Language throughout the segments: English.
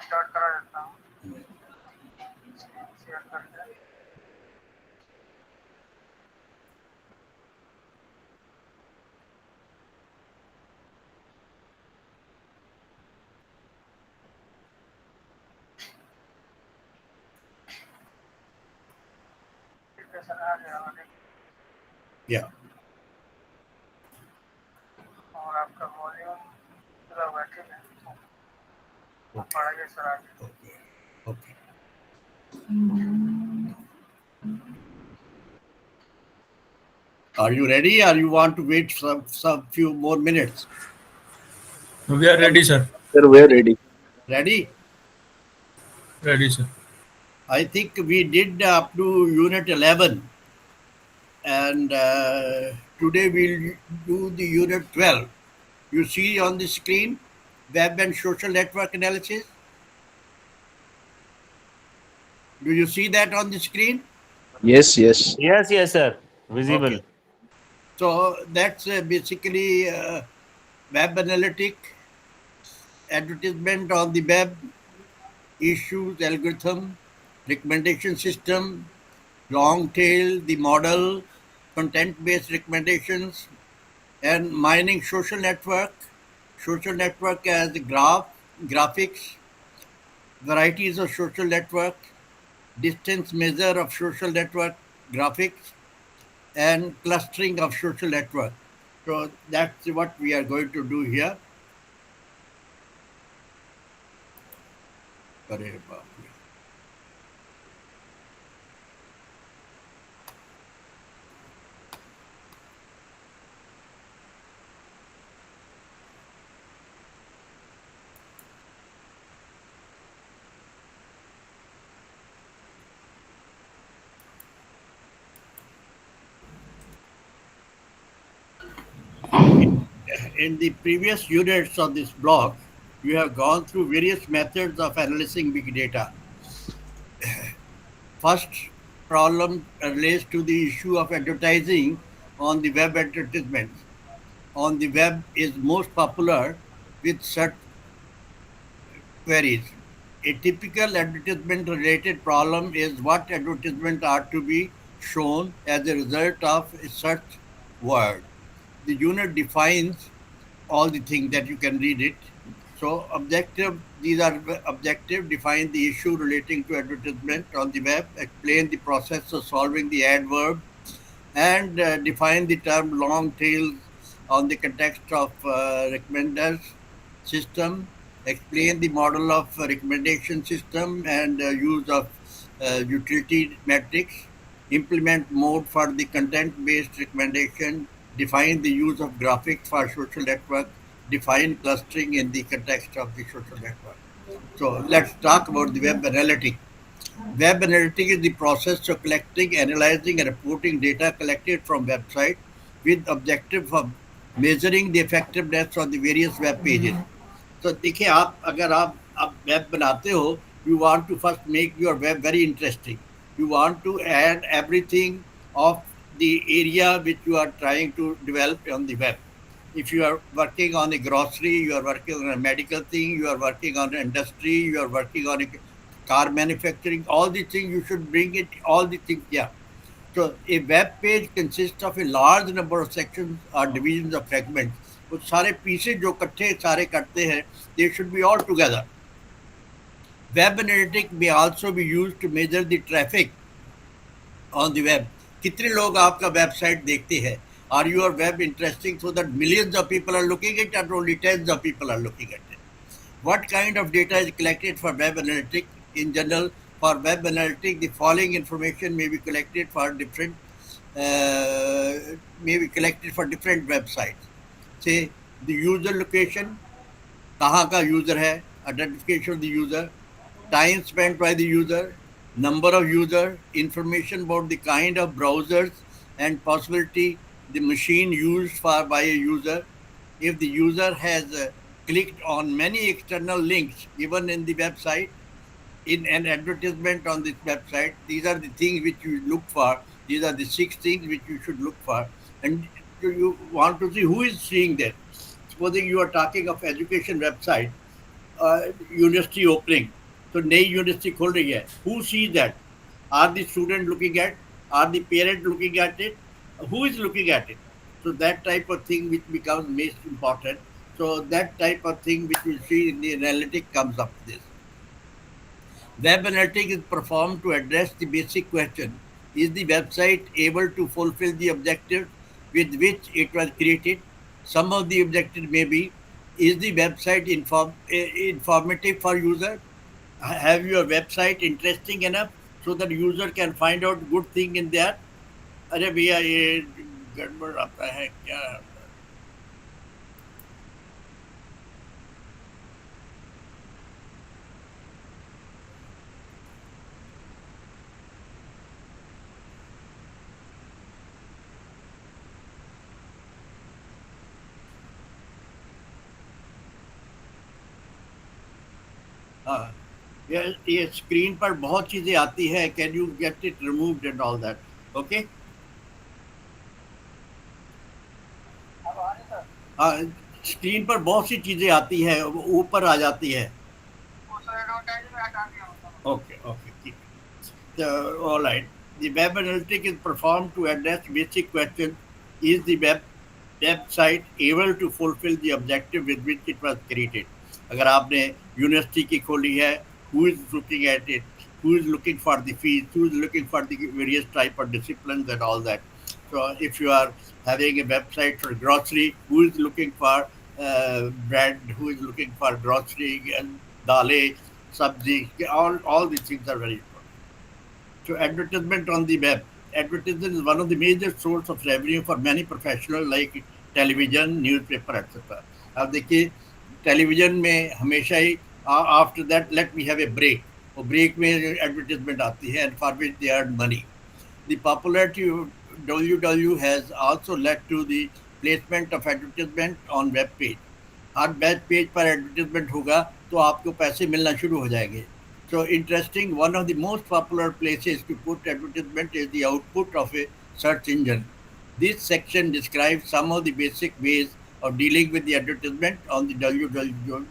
Start करा देता हूँ, शेयर करके। ठीक है सर, आ गया ऑडियो Yeah. और आपका वॉल्यूम पूरा हुआ, ठीक है। पढ़ाइए सर आगे। Okay. Okay. Are you ready, or you want to wait some few more minutes? We are ready, sir. Sir, we are ready. Ready? Ready, sir. I think we did up to unit 11, and today we'll do the unit 12. You see on the screen, web and social network analysis. Do you see that on the screen? Yes, yes. Yes, sir. Visible. Okay. So that's basically web analytic, advertisement on the web, issues, algorithm, recommendation system, long tail, the model, content-based recommendations, and mining social network as the graphics, varieties of social network, distance measure of social network graphics, and clustering of social network. So that's what we are going to do here. अरे बाप रे. In the previous units of this block, you have gone through various methods of analyzing big data. First problem relates to the issue of advertising on the web. Advertisements on the web is most popular with search queries. A typical advertisement related problem is what advertisements are to be shown as a result of a search word. The unit defines all the things that you can read it. So objective, these are objective, define the issue relating to advertisement on the web, explain the process of solving the adverb, and define the term long tail on the context of recommenders system, explain the model of recommendation system and use of utility metrics, implement mode for the content-based recommendation, define the use of graphics for social network, define clustering in the context of the social network. So let's talk about the web analytics. Web analytics is the process of collecting, analyzing, and reporting data collected from website with objective of measuring the effectiveness of the various web pages. तो देखिए आप अगर आप web बनाते हो, you want to first make your web very interesting. You want to add everything of the area which you are trying to develop on the web. If you are working on a grocery, you are working on a medical thing, you are working on an industry, you are working on a car manufacturing, all the things you should bring it, all the things, yeah. So a web page consists of a large number of sections or divisions of fragments. वो सारे pieces जो इकट्ठे सारे करते हैं, they should be all together. Web analytics may also be used to measure the traffic on the web. कितने लोग आपका वेबसाइट देखते हैं? Are your web interesting so that millions of people are looking at it or only tens of people are looking at it? What kind of data is collected for web analytics? In general, for web analytics, the following information may be collected for different websites. Say the user location, कहाँ का user है, identification of the user, time spent by the user, number of users, information about the kind of browsers and possibility the machine used by a user. If the user has clicked on many external links given in the website, in an advertisement on this website, these are the things which you look for. These are the 6 things which you should look for. And you want to see who is seeing that. Supposing you are talking of education website, university opening, तो नई university खोल रही है, who see that? Are the student looking at? Are the parent looking at it? Who is looking at it? So that type of thing which becomes most important. So that type of thing which we see in the analytic comes up with this. Web analytics is performed to address the basic question: is the website able to fulfill the objective with which it was created? Some of the objectives may be: is the website informative for user? Have your website interesting enough so that user can find out good thing in there? अरे भैया ये गड़बड़ आता है क्या? हाँ, ये screen पर बहुत चीजें आती है. Can you get it removed and all that? Okay. अब आ रही सर? हाँ, स्क्रीन पर बहुत सी चीजें आती है, ऊपर आ जाती है. वो सर एडवर्टाइज में हटा दिया होता है. Okay, okay, keep it. All right. The web analytic is performed to address basic questions: is the website able to fulfill the objective with which it was created? अगर आपने यूनिवर्सिटी की खोली है, who is looking at it? Who is looking for the fees? Who is looking for the various type of disciplines and all that? So if you are having a website for grocery, who is looking for bread? Who is looking for grocery and dale, sabzi? All these things are very important. So advertisement on the web. Advertisement is one of the major source of revenue for many professionals like television, newspaper, etc. अब देखिए television में हमेशा ही after that let me have a break, और break में advertisement आती है, and for which they earn money. The popularity of WW has also led to the placement of advertisement on web page. Her web page पर advertisement होगा तो आपको पैसे मिलना शुरू हो जाएंगे. So interesting, one of the most popular places to put advertisement is the output of a search engine. This section describes some of the basic ways of dealing with the advertisement on the WW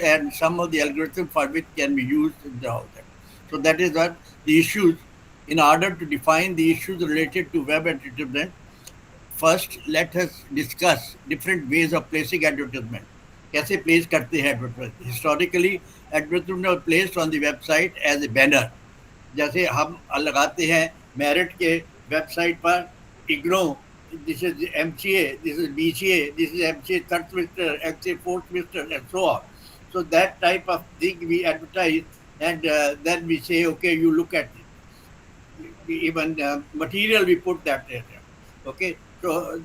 and some of the algorithms for which can be used in all that. So that is what the issues. In order to define the issues related to web advertisement, first let us discuss different ways of placing advertisement. कैसे place करते हैं advertisement? Historically advertisement are placed on the website as a banner. जैसे हम लगाते हैं merit के website पर IGNOU, this is MCA, this is BCA, this is MCA third semester, MCA fourth semester, and so on. So that type of thing we advertise, and then we say, okay, you look at it. Even material we put that area. Okay, so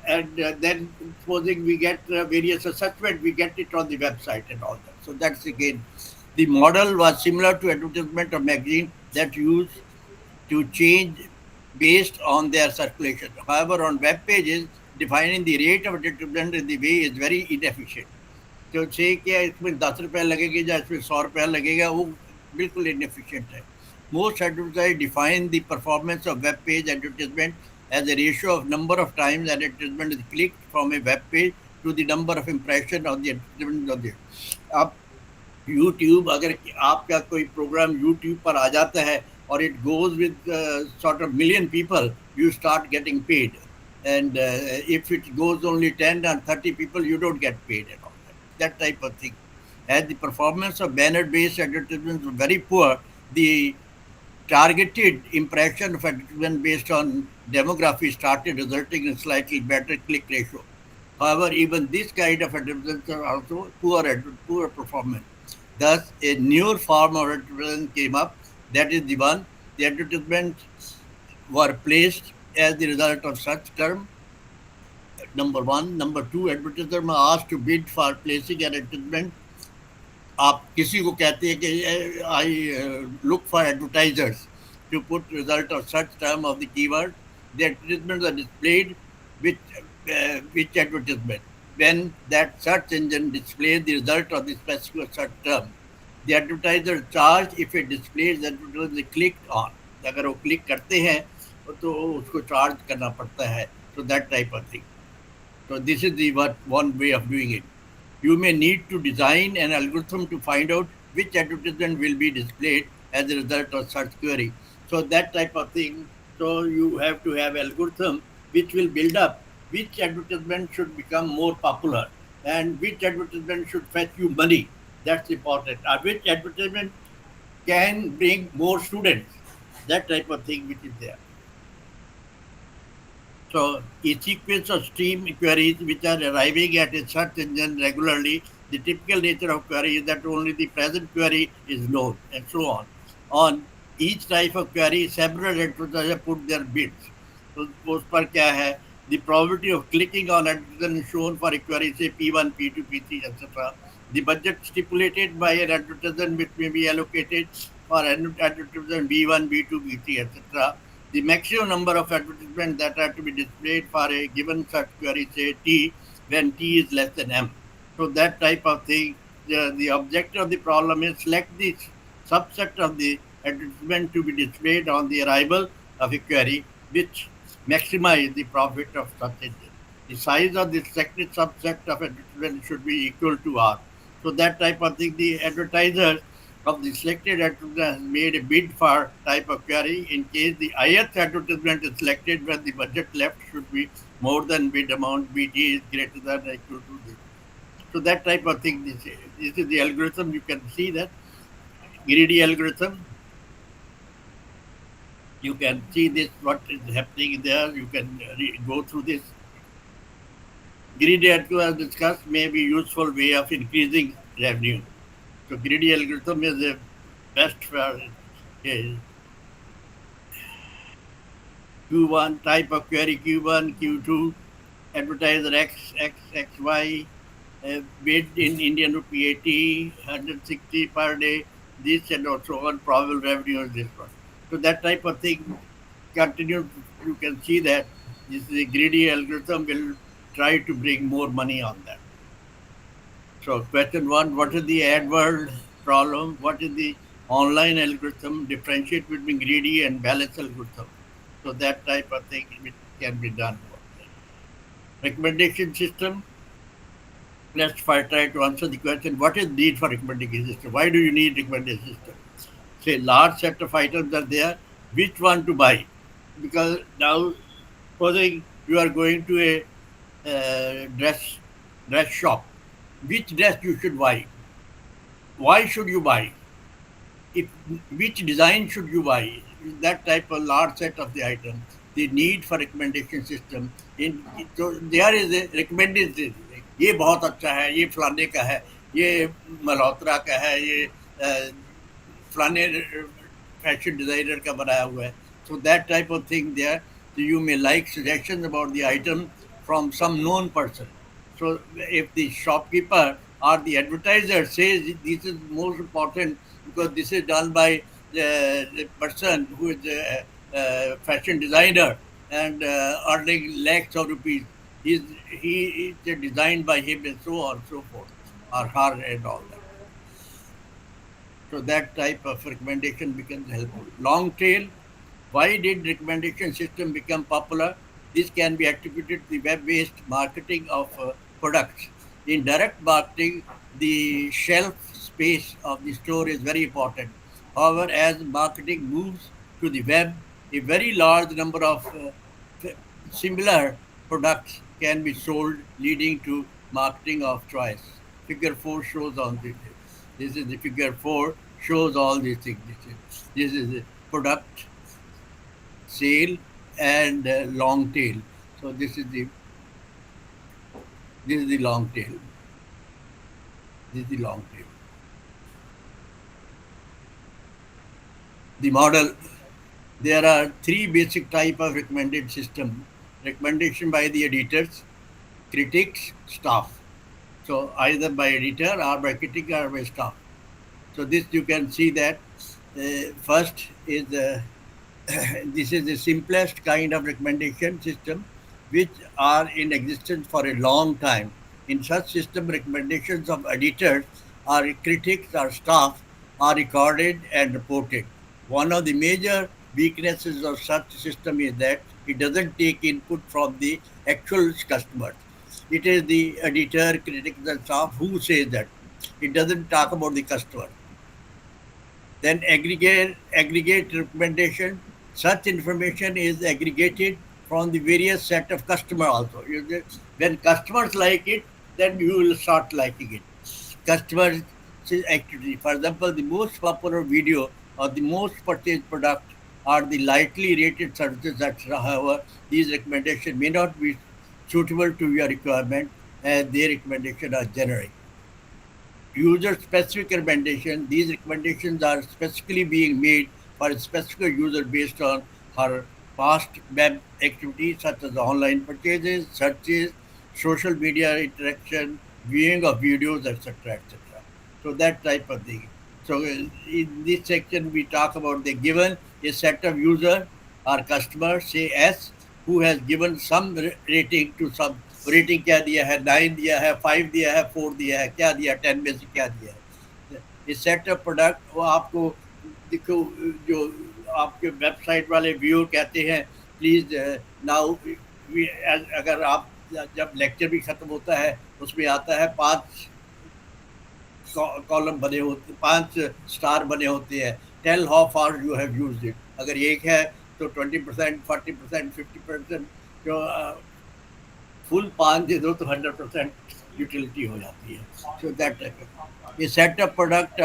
and then supposing we get various assessment, we get it on the website and all that. So that's again, the model was similar to advertisement of magazine that used to change based on their circulation. However, on web pages, defining the rate of advertisement in the way is very inefficient. तो छः क्या इसमें 10 रुपये लगेंगे या इसमें 100 रुपया लगेगा, वो बिल्कुल इनएफिशिएंट है. Most advertisers define the performance of web page advertisement as a ratio of number of times an advertisement is clicked from a web page to the number of impression of the advertisement of the. अब YouTube, अगर आपका कोई programme YouTube पर आ जाता है और it goes with sort of million people, you start getting paid. And if it goes only 10 or 30 people, you don't get paid at all. That type of thing. As the performance of banner-based advertisements was very poor, the targeted impression of advertisement based on demography started resulting in slightly better click ratio. However, even this kind of advertisements are also poor performance. Thus, a newer form of advertisement came up. That is the one, the advertisements were placed as the result of such term. Number one. Number two, advertisers are asked to bid for placing an advertisement. आप किसी को कहते हैं कि I look for advertisers to put result of such term of the keyword. The advertisements are displayed with which advertisement. When that search engine displays the result of the specific search term, the advertiser charge if it displays that advertisement is clicked on. अगर वो click करते हैं तो उसको charge करना पड़ता है. So that type of thing. So this is the one way of doing it. You may need to design an algorithm to find out which advertisement will be displayed as a result of such query. So that type of thing. So you have to have algorithm which will build up which advertisement should become more popular and which advertisement should fetch you money. That's important. Which advertisement can bring more students. That type of thing which is there. So a sequence of stream queries which are arriving at a search engine regularly, the typical nature of query is that only the present query is known and so on. On each type of query, several advertisers put their bids. So उस पर क्या है? The probability of clicking on advertisement is shown for a query say P1, P2, P3, etc. The budget stipulated by an advertisement which may be allocated for an advertisement B1, B2, B3, etc. The maximum number of advertisements that are to be displayed for a given search query, say T, when T is less than M. So that type of thing, the objective of the problem is select the subset of the advertisement to be displayed on the arrival of a query, which maximize the profit of such engine. The size of the selected subset of advertisement should be equal to R. So that type of thing, the advertiser of the selected advertisement has made a bid for type of query. In case the ith advertisement is selected when the budget left should be more than bid amount, BT is greater than or equal to this. So that type of thing, this is the algorithm. You can see that greedy algorithm. You can see this, what is happening there. You can go through this. Greedy algorithm, as discussed, may be useful way of increasing revenue. So greedy algorithm is the best for Q1 type of query, Q1, Q2, advertiser X, X, XY, bid in Indian rupee 80, 160 per day, this and also on probable revenue is this one. So that type of thing continue. You can see that this is a greedy algorithm will try to bring more money on that. So question one, what is the AdWorld problem? What is the online algorithm? Differentiate between greedy and balanced algorithm. So that type of thing which can be done. Recommendation system. Let's try to answer the question, what is need for recommendation system? Why do you need recommendation system? Say large set of items are there, which one to buy? Because now supposing you are going to a dress shop, which dress you should buy? Why should you buy? If which design should you buy? That type of large set of the items. The need for recommendation system. So there is a recommendation. ये बहुत अच्छा है, ये फलाने का है, ये मल्होत्रा का है, ये फलाने फैशन डिजाइनर का बनाया हुआ है. So that type of thing there. So you may like suggestions about the item from some known person. So if the shopkeeper or the advertiser says this is most important because this is done by the person who is a fashion designer and earning lakhs of rupees, he is designed by him and so on and so forth, or her and all that. So that type of recommendation becomes helpful. Long tail. Why did recommendation system become popular? This can be attributed to the web-based marketing of products. In direct marketing, the shelf space of the store is very important. However, as marketing moves to the web, a very large number of similar products can be sold, leading to marketing of choice. Figure 4 shows on this. This is the figure 4 shows all these things. This is the product, sale, and long tail. So this is the long tail. This is the long tail. The model. There are three basic type of recommended system. Recommendation by the editors, critics, staff. So either by editor or by critic or by staff. So this you can see that first is this is the simplest kind of recommendation system which are in existence for a long time. In such system, recommendations of editors or critics or staff are recorded and reported. One of the major weaknesses of such system is that it doesn't take input from the actual customers. It is the editor, critic, and staff who says that. It doesn't talk about the customer. Then aggregate recommendation. Such information is aggregated from the various set of customer also. When customers like it, then you will start liking it. Customers activity. For example, the most popular video or the most purchased product are the lightly rated services that, however, these recommendations may not be suitable to your requirement as their recommendations are generic. User specific recommendation. These recommendations are specifically being made for a specific user based on her past web activities such as online purchases, searches, social media interaction, viewing of videos, etc. etc. So that type of thing. So in this section we talk about the given a set of user or customer say S who has given some rating to some rating क्या दिया है 9 दिया है 5 दिया है 4 दिया है क्या दिया 10 में से क्या दिया है ये सेट ऑफ प्रोडक्ट वो आपको देखो जो आपके वेबसाइट वाले व्यू कहते हैं प्लीज नाउ अगर आप जब लेक्चर भी खत्म होता है उसमें आता है 5 कॉलम बने होते 5 स्टार बने होते हैं tell how far you have used it अगर एक है तो 20% 40% 50% जो फुल 5 दे दो तो 100% यूटिलिटी हो जाती है सो दैट ये set of product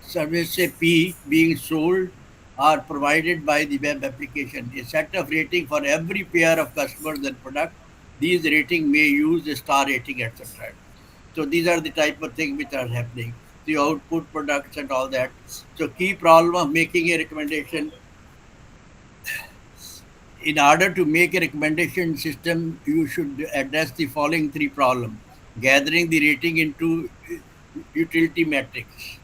service say P being sold are provided by the web application. A set of rating for every pair of customers and product. These rating may use a star rating, etc. So these are the type of things which are happening. The output products and all that. So key problem of making a recommendation. In order to make a recommendation system, you should address the following 3 problems. Gathering the rating into utility metrics.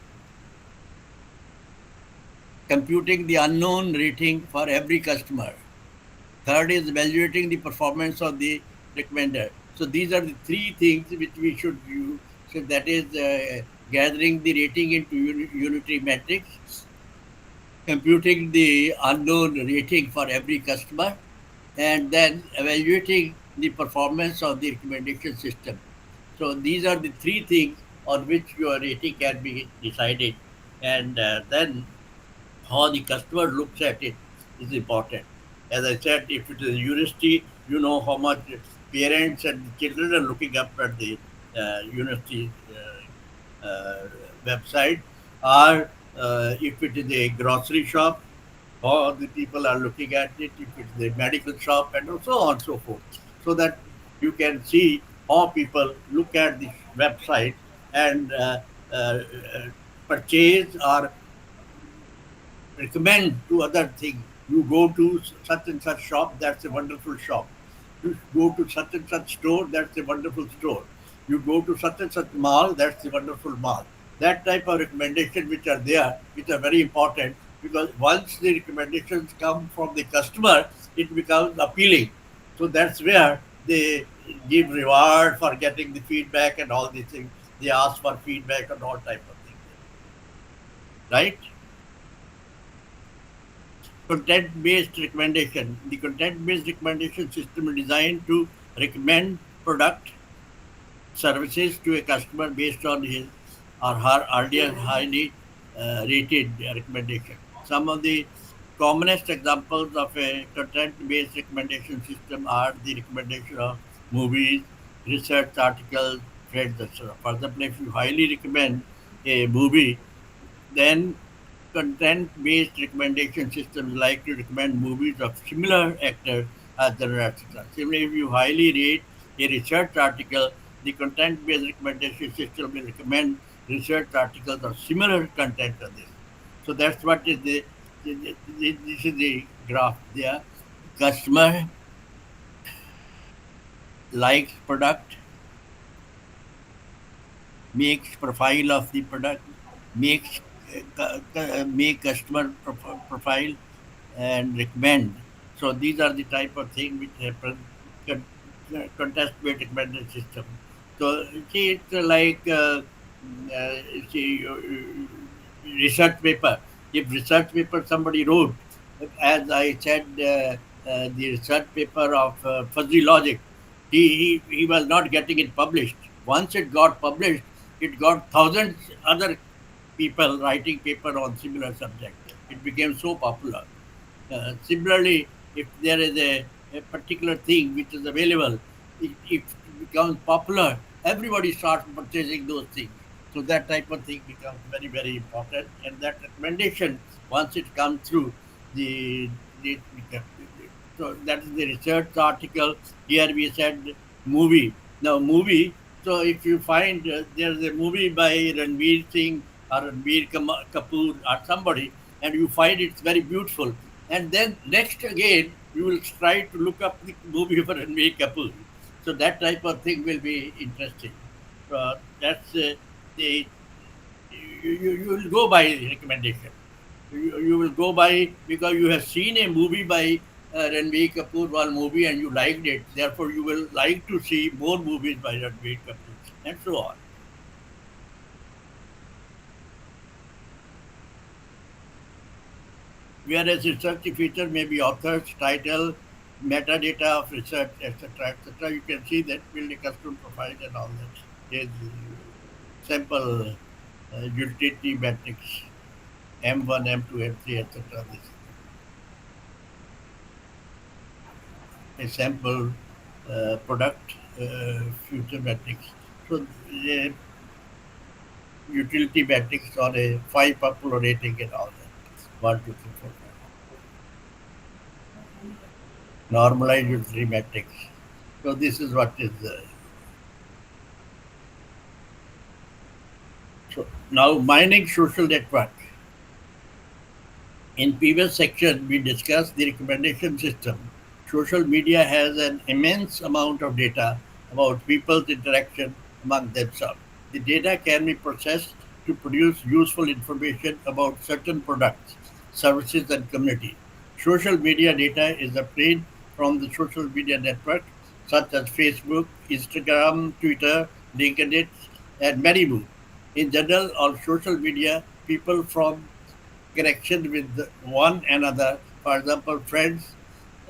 Computing the unknown rating for every customer. Third is evaluating the performance of the recommender. So these are the 3 things which we should use. So that is gathering the rating into unitary metrics, computing the unknown rating for every customer, and then evaluating the performance of the recommendation system. So these are the 3 things on which your rating can be decided, and then how the customer looks at it is important. As I said, if it is a university, you know how much parents and children are looking up at the university website, or if it is a grocery shop, how the people are looking at it, if it is a medical shop, and so on and so forth. So that you can see how people look at the website and uh, purchase or recommend to other things. You go to such and such shop, that's a wonderful shop. You go to such and such store, that's a wonderful store. You go to such and such mall, that's a wonderful mall. That type of recommendation which are there, which are very important because once the recommendations come from the customer, it becomes appealing. So that's where they give reward for getting the feedback and all these things. They ask for feedback and all type of things. Right? Content-based recommendation. The content-based recommendation system is designed to recommend product services to a customer based on his or her earlier highly rated recommendation. Some of the commonest examples of a content-based recommendation system are the recommendation of movies, research articles, threads, etc. For example, if you highly recommend a movie, then content-based recommendation systems like to recommend movies of similar actors as the etc. Similarly, if you highly rate a research article, the content-based recommendation system will recommend research articles of similar content to this. So that's what is this is the graph there. Customer likes product, makes profile of the product, makes make customer profile and recommend. So these are the type of thing which happen contest-based recommendation system. So see, it's like see research paper. If research paper somebody wrote, as I said, the research paper of fuzzy logic. he was not getting it published. Once it got published, it got thousands other people writing paper on similar subject. It became so popular. Similarly, if there is a particular thing which is available, if it becomes popular, everybody starts purchasing those things. So that type of thing becomes very, very important. And that recommendation, once it comes through, the, the so that is the research article. Here we said movie. Now movie. So if you find there's a movie by Ranveer Singh or Kapoor or somebody, and you find it's very beautiful, and then next again you will try to look up the movie of Ranveer Kapoor. So that type of thing will be interesting. That's the you will go by recommendation. You will go by because you have seen a movie by Ranveer Kapoor, one movie, and you liked it. Therefore, you will like to see more movies by Ranveer Kapoor, and so on. Whereas research feature may be authors, title, metadata of research, etc., etc. You can see that building custom profile and all that. There's sample utility metrics, M1, M2, M3, etc. This is a sample product future metrics. So utility metrics on a 5 popular rating and all that. 1, 2, 3, 4, 5. Normalized utility metrics. So this is what is so now mining social network. In previous section, we discussed the recommendation system. Social media has an immense amount of data about people's interaction among themselves. The data can be processed to produce useful information about certain products, services, and community. Social media data is obtained from the social media network such as Facebook, Instagram, Twitter, LinkedIn, and many more. In general, on social media, people from connection with one another. For example, friends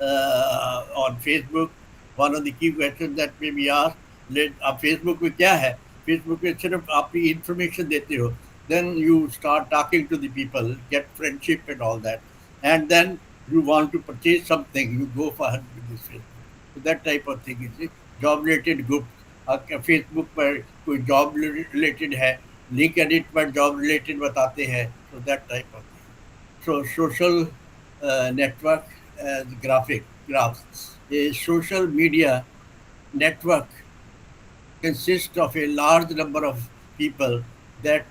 on Facebook. One of the key questions that may be asked, आप Facebook पे क्या है Facebook पे सिर्फ आप information देते हो then you start talking to the people, get friendship and all that, and then you want to purchase something, you go for with this Facebook. So that type of thing is job related group. Facebook पर कोई job related है, link edit पर job related बताते हैं. So that type of thing. So social network graphs. A social media network consists of a large number of people that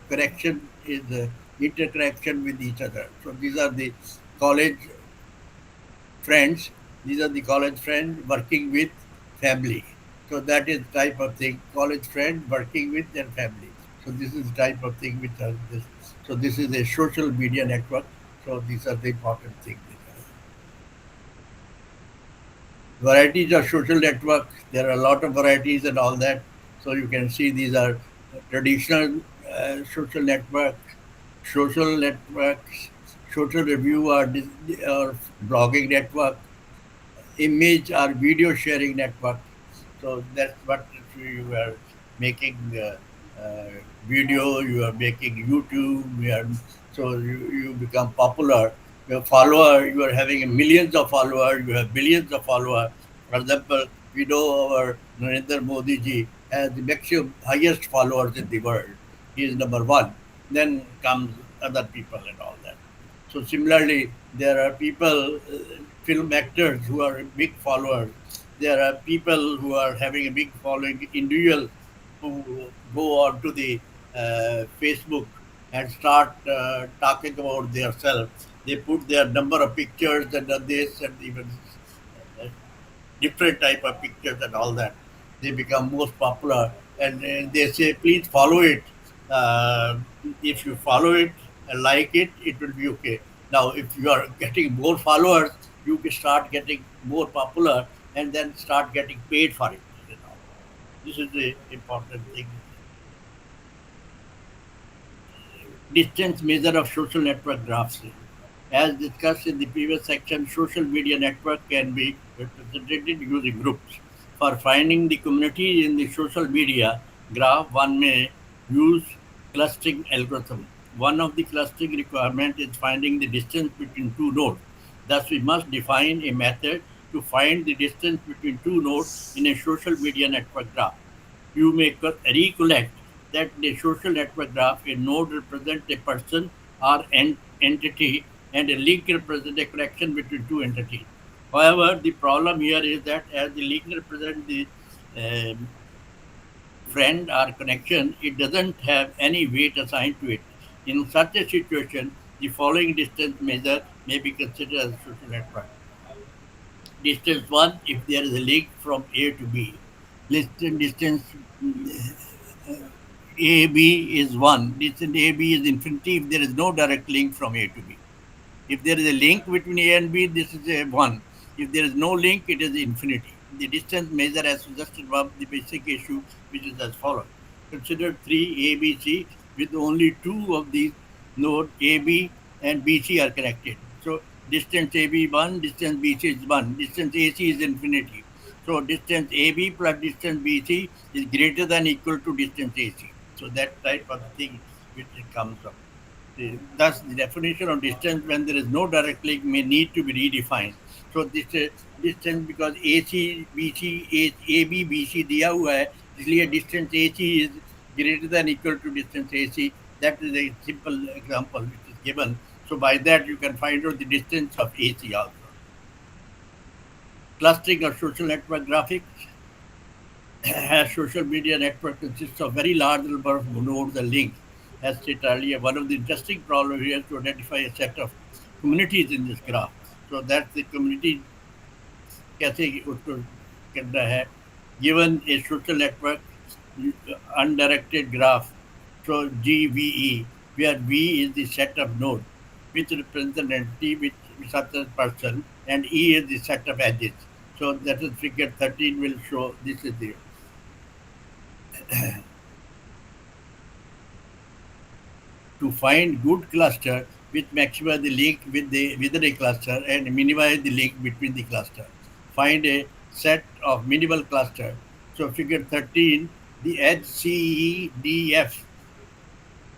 connection is interconnection with each other. So these are the college friends. These are the college friends working with family. So that is type of thing. College friend working with their family. So this is type of thing which are this. So this is a social media network. So these are the important things. Varieties of social network. There are a lot of varieties and all that. So you can see these are traditional social networks, social review or blogging network, image or video sharing network. So that's what you are making video, you are making YouTube, so you become popular. Your follower, you are having millions of followers, you have billions of followers. For example, we know our Narendra Modi ji has the maximum highest followers in the world. He is number one. Then comes other people and all that. So similarly, there are people, film actors who are big followers. There are people who are having a big following, individuals who go on to the Facebook and start talking about themselves. They put their number of pictures and this and even different type of pictures and all that. They become most popular, and they say, please follow it. Uh, if you follow it and like it, it will be okay. Now, if you are getting more followers, you can start getting more popular and then start getting paid for it. This is the important thing. Distance measure of social network graphs. As discussed in the previous section, social media network can be represented using groups. For finding the community in the social media graph, one may use clustering algorithm. One of the clustering requirements is finding the distance between two nodes. Thus, we must define a method to find the distance between two nodes in a social media network graph. You may recollect that in a social network graph, a node represents a person or entity, and a link represents a connection between two entities. However, the problem here is that as the link represents the um friend or connection, it doesn't have any weight assigned to it. In such a situation, the following distance measure may be considered as a social network. Distance 1 if there is a link from A to B. Distance AB is 1. Distance AB is infinity if there is no direct link from A to B. If there is a link between A and B, this is a 1. If there is no link, it is infinity. The distance measure as suggested above the basic issue, which is as follows. Consider three ABC with only two of these nodes AB and BC are connected. So distance AB 1, distance BC is 1, distance AC is infinity. So distance AB plus distance BC is greater than equal to distance AC. So that type of thing which it comes up. Thus, the definition of distance when there is no direct link may need to be redefined. So this distance because AC BC AB BC दिया हुआ है इसलिए distance AC is greater than equal to distance AC. That is a simple example which is given. So by that you can find out the distance of AC also. Clustering of social network graphics as social media network consists of very large number of nodes and links. As stated earlier, one of the interesting problems here is to identify a set of communities in this graph. So that's the community कैसे उसको करना है given a social network undirected graph so GVE where V is the set of nodes which represents an entity which such as person and E is the set of edges. So that is figure 13 will show this is the to find good cluster which maximize the link within a cluster and minimize the link between the cluster. Find a set of minimal cluster. So figure 13, the edge CEDF,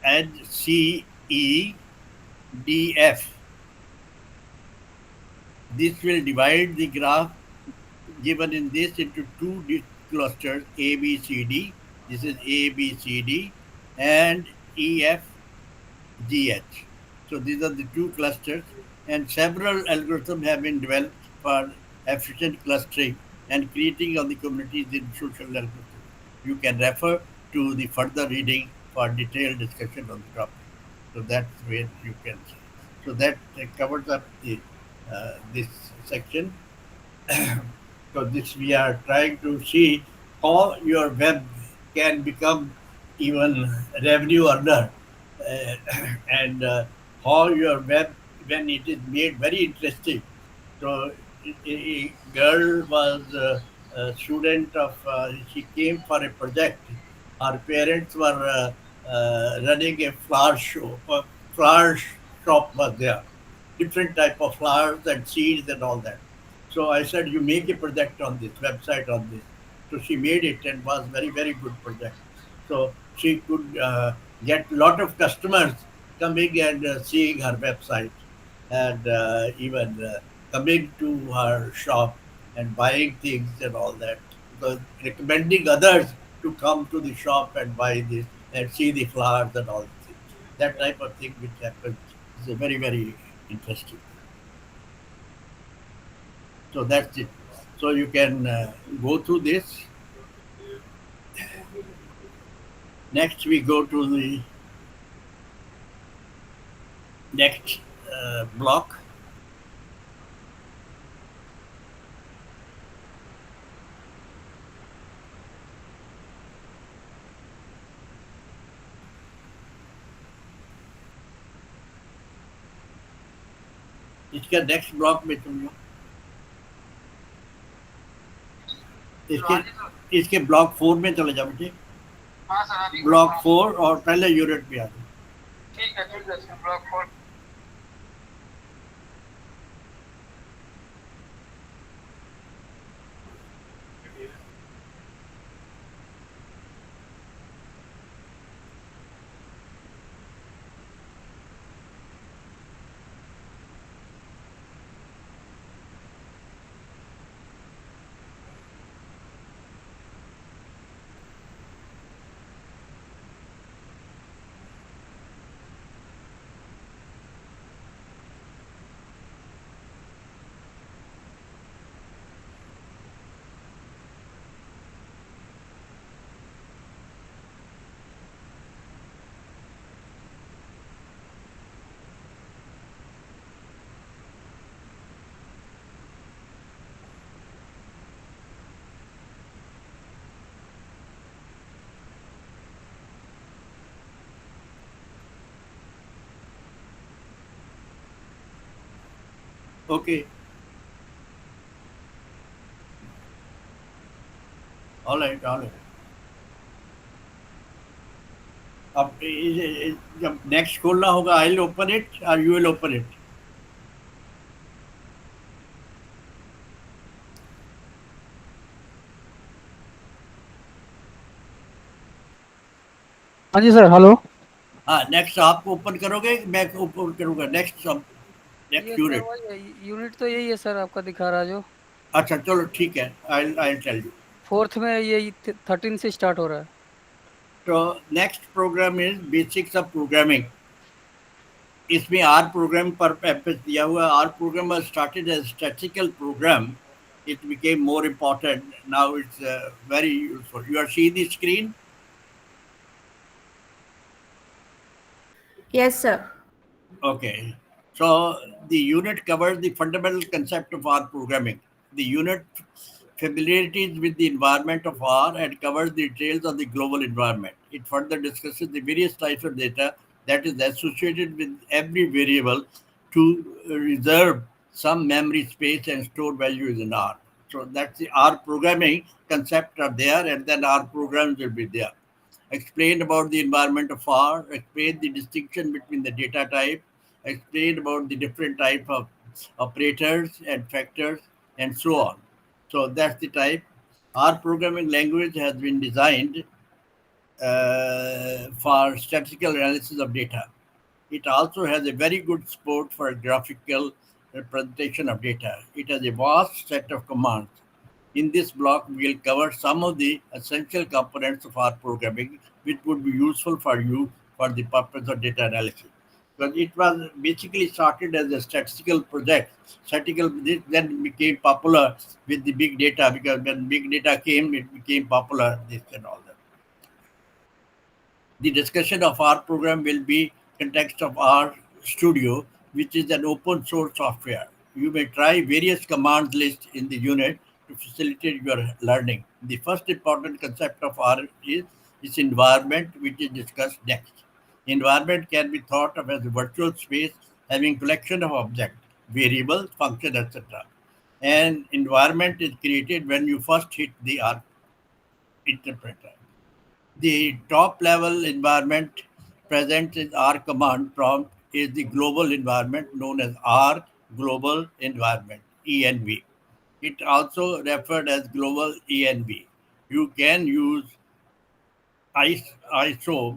edge CEDF. This will divide the graph given in this into two clusters ABCD. This is ABCD and EFGH. So these are the two clusters, and several algorithms have been developed for efficient clustering and creating of the communities in social algorithms. You can refer to the further reading for detailed discussion on the topic. So that's where you can see. So that covers up the this section. So this we are trying to see how your web can become even revenue earner and how your web when it is made very interesting. So a girl was a student of she came for a project. Her parents were running a flower show. Flower shop was there, different type of flowers and seeds and all that. So I said, you make a project on this website on this. So she made it and was very good project. So she could get lot of customers coming and seeing her website and even coming to her shop and buying things and all that. Because recommending others to come to the shop and buy this and see the flowers and all things. That type of thing which happens is very interesting. So that's it. So you can go through this. Next, we go to the next block. इसका next block में तुम लोग इसके block 4 में चले जाओ बेटे हाँ सर अभी ब्लॉक 4 और पहले यूनिट पे आ जाओ ठीक है सर ब्लॉक 4 हाँ Okay. All right. All right. अब जब नेक्स्ट खोलना होगा, आई विल ओपन इट और यू विल ओपन इट. हाँ जी सर, हेलो। हाँ, नेक्स्ट आप ओपन करोगे, मैं ओपन करूंगा नेक्स्ट सब, ये नेक्स्ट सर यूनिट. वही है, यूनिट तो यही है सर आपका दिखा रहा जो अच्छा चलो ठीक है, आई टेल यू. फोर्थ में ये 13 से स्टार्ट हो रहा है। तो next program is basics of programming. इसमें आर प्रोग्राम पर एम्फेसिस दिया हुआ है. R program was started as statistical program. It became more important. Now it's very useful. You are seeing the screen. Yes, sir. Okay. So the unit covers the fundamental concept of R programming. The unit familiarities with the environment of R and covers the details of the global environment. It further discusses the various types of data that is associated with every variable to reserve some memory space and store values in R. So that's the R programming concept are there, and then R programs will be there. Explained about the environment of R, explained the distinction between the data type, explained about the different type of operators and factors, and so on. So that's the type. R programming language has been designed for statistical analysis of data. It also has a very good support for graphical representation of data. It has a vast set of commands. In this block, we will cover some of the essential components of our programming, which would be useful for you for the purpose of data analysis. Because it was basically started as a statistical project. Statistical this then became popular with the big data, because when big data came, it became popular. This and all that. The discussion of our program will be context of our studio, which is an open source software. You may try various command lists in the unit to facilitate your learning. The first important concept of R is its environment, which is discussed next. Environment can be thought of as a virtual space having collection of objects, variables, functions, etc. An environment is created when you first hit the R interpreter. The top level environment present in R command prompt is the global environment known as R global environment ENV. It also referred as global ENV. You can use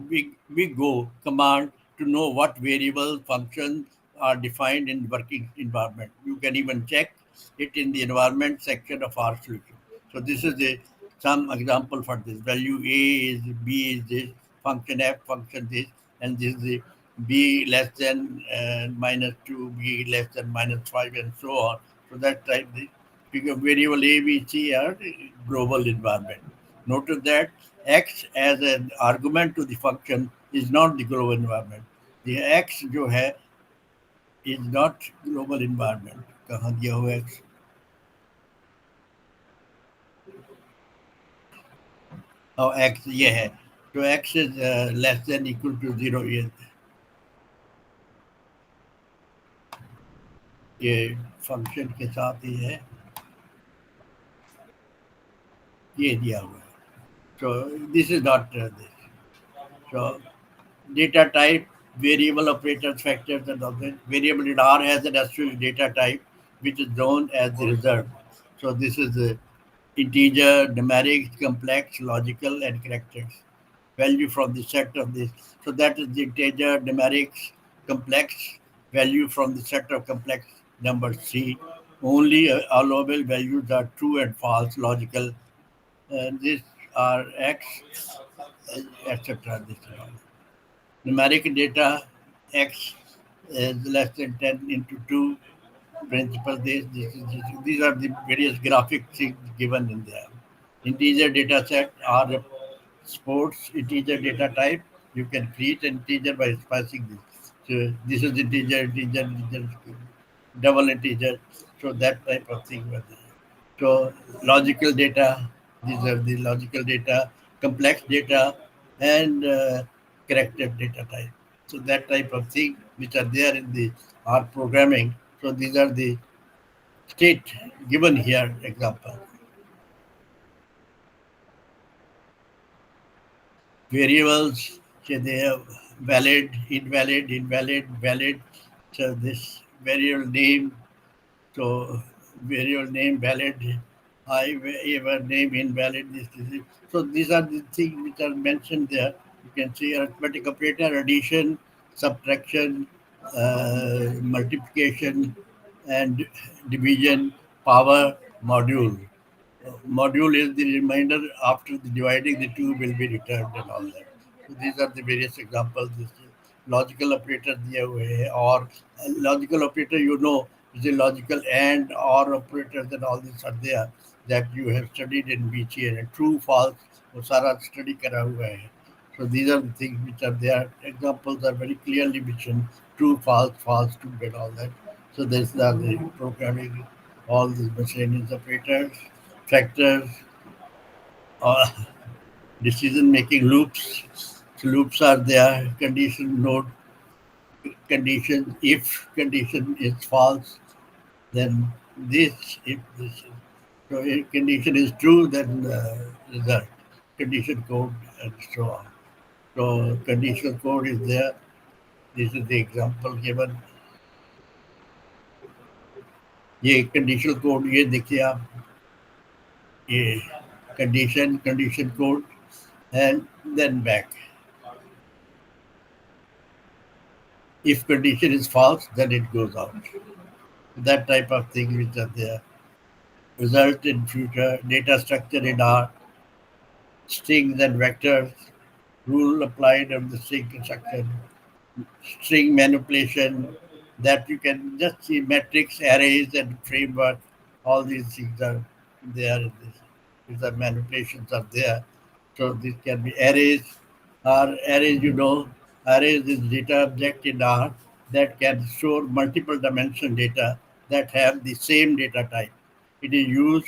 big go command to know what variable functions are defined in working environment. You can even check it in the environment section of our solution. So this is some example for this. Value A is B is this, function F function this, and this is the B less than minus 2, B less than minus 5, and so on. So that type the variable A, B, C are global environment. Notice that X as an argument to the function is not the global environment. The X जो है is not global environment. कहाँ दिया हुआ X? और X ये है. तो X is less than equal to 0 ये फंक्शन के साथ ही है, ये दिया हुआ है. So this is not this. So data type, variable operators, factors, and other variable in R has an actual data type which is known as the result. So this is the integer, numeric, complex, logical, and characters. Value from the set of this. So that is the integer, numeric, complex value from the set of complex numbers C. Only allowable values are true and false, logical. And these are X, etc. This is all. Numeric data X is less than 10 into 2 principal. These are the various graphic things given in there. Integer data set are sports integer data type. You can create an integer by passing this. So this is integer, double integer. So that type of thing was there. So logical data, these are the logical data, complex data, and character data type. So that type of thing which are there in the R programming. So these are the state given here example. Variables, say they have valid, invalid, valid. So this variable name, so variable name valid, I ever name invalid. This. So these are the things which are mentioned there. You can see arithmetic operator, addition, subtraction, multiplication, and division, power, module. Module is the remainder after the dividing the two will be returned and all that. So these are the various examples. This logical operator दिए हुए हैं और logical operator is a logical and or operators and all these are there that you have studied in BCA and true false वो सारा study करा हुआ है. So these are the things which are there. Examples are very clearly mentioned: true, false, true, and all that. So these are the programming, all these miscellaneous operators, factors, uh, decision-making loops. So loops are there. Condition, node, condition. If condition is false, then this. If this is so, if condition is true, then result. Condition code and so on. So conditional code is there. This is the example given. ये conditional code ये देखिए आप ये condition code and then back. If condition is false, then it goes out. That type of thing which are there. Result in future, data structure in R, strings and vectors, rule applied of the string construction, string manipulation, that you can just see metrics, arrays, and framework. All these things are there. These are manipulations are there. So these can be arrays. Or arrays, arrays is data object in R that can store multiple dimension data that have the same data type. It is used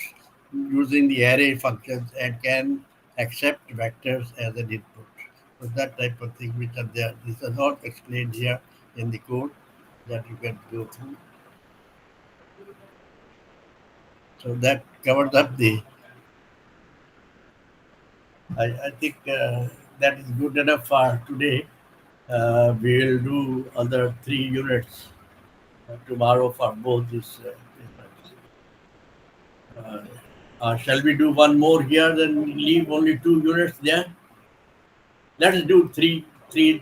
using the array functions and can accept vectors as an input. So that type of thing which are there. This is not explained here in the code that you can go through. So that covers up the. I think that is good enough for today. We will do other 3 units tomorrow for both these papers. Shall we do one more here, then leave only 2 units there? Let's do three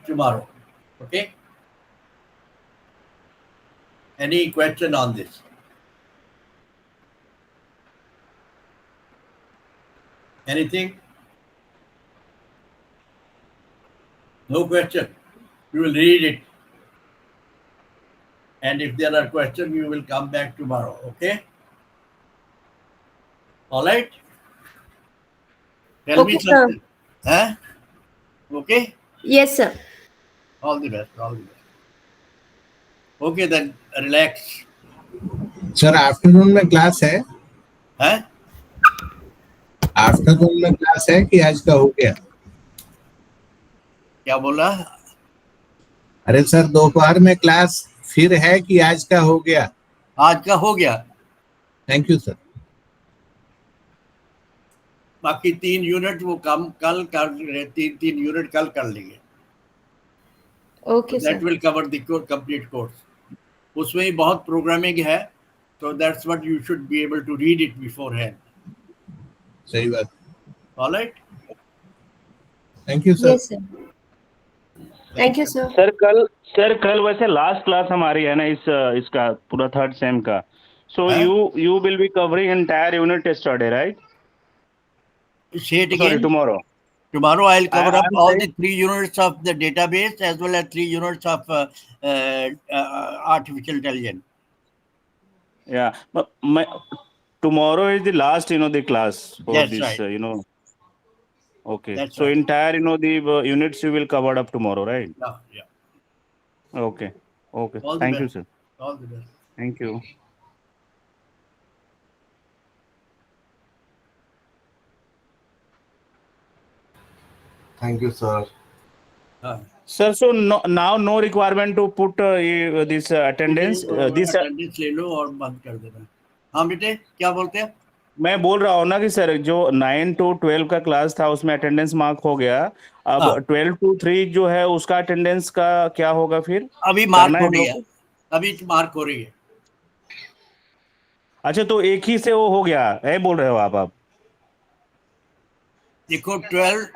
tomorrow. Okay? Any question on this? Anything? No question. You will read it. And if there are questions, you will come back tomorrow. Okay? All right? Tell me Okay, sir. something. Huh? Okay? Yes, sir. All the best. All the best. Okay, then relax. Sir afternoon में class है Huh? Afternoon में class है कि आज का हो गया क्या बोला? अरे सर दोपहर में क्लास फिर है कि आज का हो गया आज का हो गया थैंक यू सर बाकी 3 यूनिट वो कल कर 3 यूनिट कल कर लेंगे Okay, that sir. Will cover the complete course उसमें ही बहुत प्रोग्रामिंग है so that's what you should be able to read it beforehand. सही बात All right? Thank you sir Yes, sir. Thank you, sir. Sir कल वैसे last class हमारी है ना इसका पूरा थर्ड सेम का सो हाँ? You will be covering entire unit today right Say it sorry again. Tomorrow Tomorrow I'll cover up I'm all saying- the 3 units of the database as well as 3 units of artificial intelligence. Yeah, but tomorrow is the last, the class for That's this, right. Okay. That's So right. entire, the units you will cover up tomorrow, right? Yeah. Okay. Okay. All the Thank you, best. sir. All the best. Thank you. Thank you, sir. Sir, so now no requirement to put this attendance. तो This attendance ले लो और बंद कर देना हाँ बेटे, क्या बोलते हैं? मैं बोल रहा हूँ ना कि सर जो 9 to 12 का क्लास था उसमें अटेंडेंस मार्क हो गया, अब हाँ। 12 to 3 जो है उसका अटेंडेंस का क्या होगा फिर? अभी मार्क करना है हो हम रही लोग है, को? अभी मार्क हो रही है। अच्छा, तो एक ही से वो हो गया है बोल रहे हो आप? देखो 12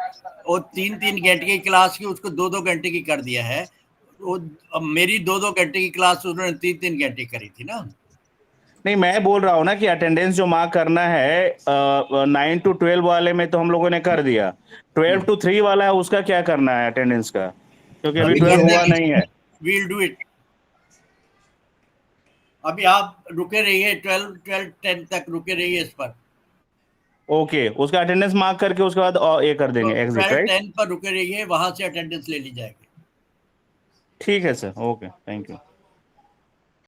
वो 3-3 घंटे की क्लास की उसको 2-2 घंटे की कर दिया है। वो अब मेरी 2-2 घंटे की क्लास उन्होंने 3-3 घंटे करी थी ना। नहीं, मैं बोल रहा हूँ ना कि अटेंडेंस जो मार्क करना है 9 to 12 वाले में तो हम लोगों ने कर दिया, 12 to 3 वाला है उसका क्या करना है अटेंडेंस का, क्योंकि अभी अभी 12 कर हुआ देंगे, नहीं है। We'll do it. अभी आप रुके रहिए, 12-10 तक रुके रहिए इस पर। ओके, उसका अटेंडेंस मार्क करके उसके बाद और ये कर तो देंगे एग्जिट, राइट? 12-10 पर रुके रहिए, वहां से अटेंडेंस ले ली जाएगी। ठीक है सर, ओके, थैंक यू।